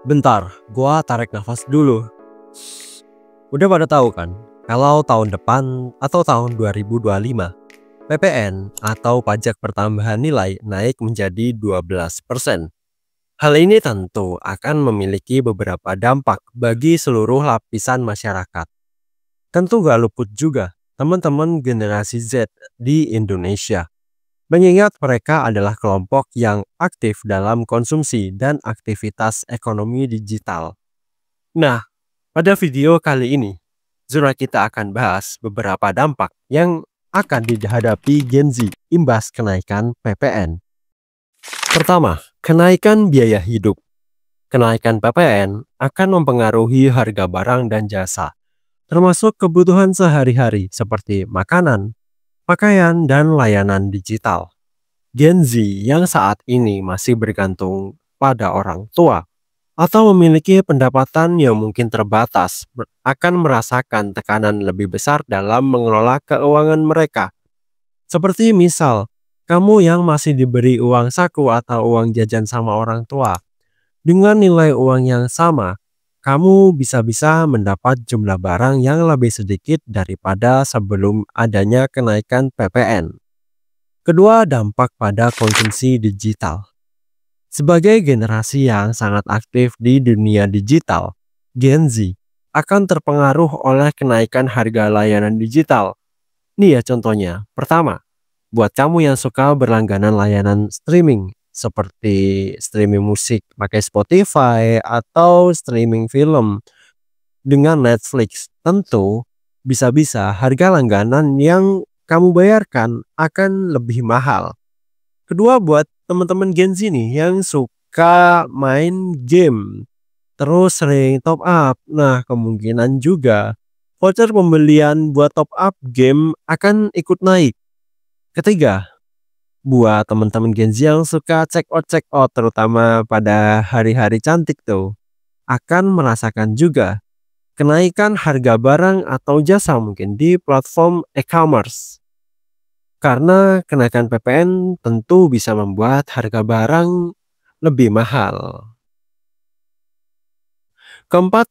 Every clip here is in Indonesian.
Bentar, gua tarik nafas dulu. Udah pada tahu kan, kalau tahun depan atau tahun 2025, PPN atau pajak pertambahan nilai naik menjadi 12%. Hal ini tentu akan memiliki beberapa dampak bagi seluruh lapisan masyarakat. Tentu gak luput juga teman-teman generasi Z di Indonesia. Mengingat mereka adalah kelompok yang aktif dalam konsumsi dan aktivitas ekonomi digital. Nah, pada video kali ini, Zura kita akan bahas beberapa dampak yang akan dihadapi Gen Z imbas kenaikan PPN. Pertama, kenaikan biaya hidup. Kenaikan PPN akan mempengaruhi harga barang dan jasa, termasuk kebutuhan sehari-hari seperti makanan, pakaian, dan layanan digital. Gen Z yang saat ini masih bergantung pada orang tua atau memiliki pendapatan yang mungkin terbatas akan merasakan tekanan lebih besar dalam mengelola keuangan mereka. Seperti misal, kamu yang masih diberi uang saku atau uang jajan sama orang tua. Dengan nilai uang yang sama, kamu bisa-bisa mendapat jumlah barang yang lebih sedikit daripada sebelum adanya kenaikan PPN. Kedua, dampak pada konsumsi digital. Sebagai generasi yang sangat aktif di dunia digital, Gen Z akan terpengaruh oleh kenaikan harga layanan digital. Nih ya contohnya. Pertama, buat kamu yang suka berlangganan layanan streaming, seperti streaming musik pakai Spotify atau streaming film dengan Netflix, tentu bisa-bisa harga langganan yang kamu bayarkan akan lebih mahal. Kedua, buat teman-teman Gen Z nih yang suka main game, terus sering top up. Nah, kemungkinan juga voucher pembelian buat top up game akan ikut naik. Ketiga, buat teman-teman Gen Z yang suka check out, terutama pada hari-hari cantik tuh, akan merasakan juga kenaikan harga barang atau jasa mungkin di platform e-commerce. Karena kenaikan PPN tentu bisa membuat harga barang lebih mahal. Keempat,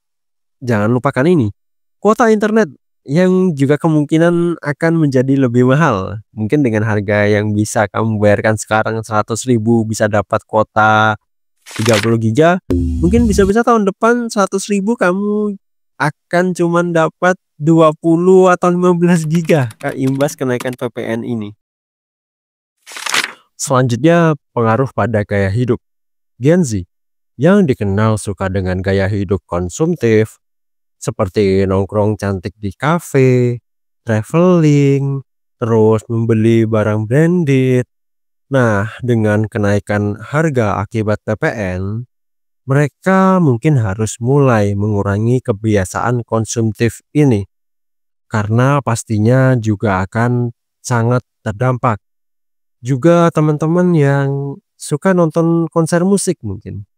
jangan lupakan ini, kuota internet yang juga kemungkinan akan menjadi lebih mahal. Mungkin dengan harga yang bisa kamu bayarkan sekarang 100.000 bisa dapat kuota 30 giga. Mungkin bisa-bisa tahun depan 100.000 kamu akan cuman dapat 20 atau 15 giga imbas kenaikan PPN ini. Selanjutnya, pengaruh pada gaya hidup. Gen Z yang dikenal suka dengan gaya hidup konsumtif, seperti nongkrong cantik di kafe, traveling, terus membeli barang branded. Nah, dengan kenaikan harga akibat PPN, mereka mungkin harus mulai mengurangi kebiasaan konsumtif ini. Karena pastinya juga akan sangat terdampak. Juga teman-teman yang suka nonton konser musik mungkin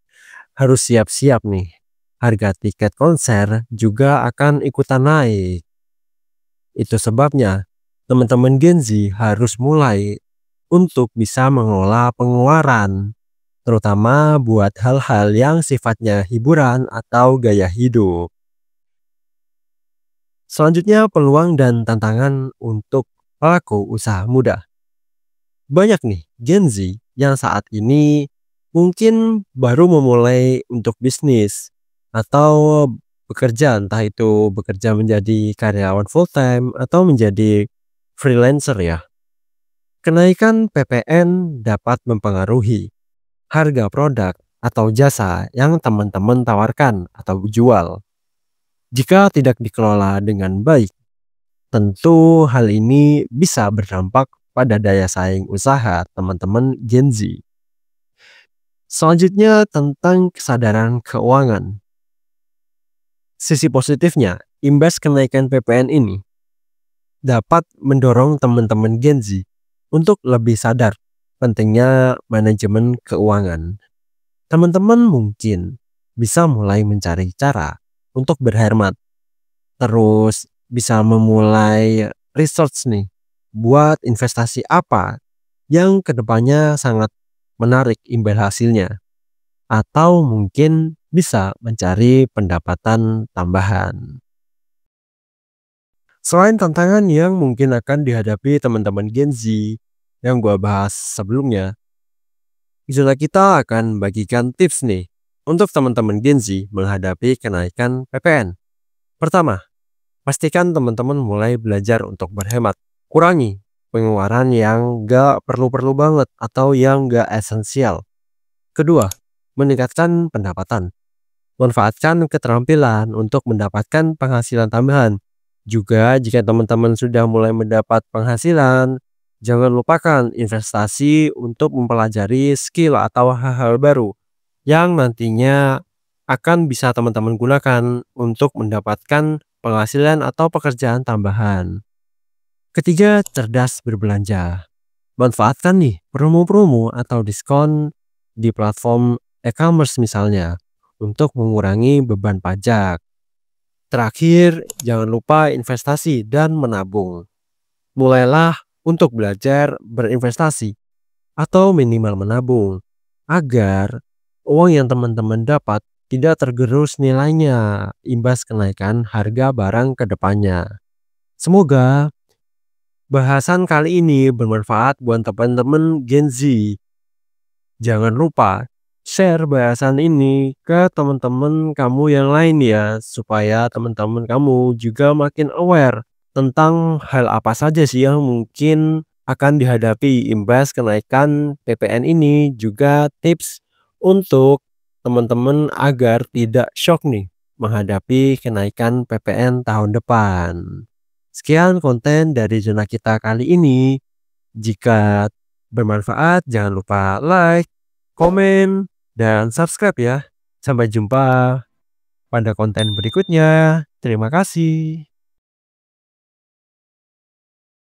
harus siap-siap nih. Harga tiket konser juga akan ikutan naik. Itu sebabnya teman-teman Gen Z harus mulai untuk bisa mengelola pengeluaran, terutama buat hal-hal yang sifatnya hiburan atau gaya hidup. Selanjutnya, peluang dan tantangan untuk pelaku usaha muda. Banyak nih Gen Z yang saat ini mungkin baru memulai untuk bisnis atau bekerja, entah itu bekerja menjadi karyawan full time atau menjadi freelancer ya. Kenaikan PPN dapat mempengaruhi harga produk atau jasa yang teman-teman tawarkan atau jual. Jika tidak dikelola dengan baik, tentu hal ini bisa berdampak pada daya saing usaha teman-teman Gen Z. Selanjutnya, tentang kesadaran keuangan. Sisi positifnya, imbas kenaikan PPN ini dapat mendorong teman-teman Gen Z untuk lebih sadar pentingnya manajemen keuangan. Teman-teman mungkin bisa mulai mencari cara untuk berhemat. Terus bisa memulai research nih buat investasi apa yang kedepannya sangat menarik imbal hasilnya. Atau mungkin bisa mencari pendapatan tambahan. Selain tantangan yang mungkin akan dihadapi teman-teman Gen Z yang gua bahas sebelumnya, Zona kita akan bagikan tips nih untuk teman-teman Gen Z menghadapi kenaikan PPN. Pertama, pastikan teman-teman mulai belajar untuk berhemat. Kurangi pengeluaran yang gak perlu-perlu banget atau yang gak esensial. Kedua, meningkatkan pendapatan. Manfaatkan keterampilan untuk mendapatkan penghasilan tambahan. Juga jika teman-teman sudah mulai mendapat penghasilan, jangan lupakan investasi untuk mempelajari skill atau hal-hal baru yang nantinya akan bisa teman-teman gunakan untuk mendapatkan penghasilan atau pekerjaan tambahan. Ketiga, cerdas berbelanja. Manfaatkan nih promo-promo atau diskon di platform e-commerce misalnya untuk mengurangi beban pajak. Terakhir, jangan lupa investasi dan menabung. Mulailah untuk belajar berinvestasi atau minimal menabung agar uang yang teman-teman dapat tidak tergerus nilainya imbas kenaikan harga barang ke depannya. Semoga bahasan kali ini bermanfaat buat teman-teman Gen Z. Jangan lupa share bahasan ini ke teman-teman kamu yang lain ya, supaya teman-teman kamu juga makin aware tentang hal apa saja sih yang mungkin akan dihadapi imbas kenaikan PPN ini. Juga tips untuk teman-teman agar tidak shock nih menghadapi kenaikan PPN tahun depan. Sekian konten dari zona kita kali ini. Jika bermanfaat, jangan lupa like, komen, dan subscribe ya. Sampai jumpa pada konten berikutnya. Terima kasih.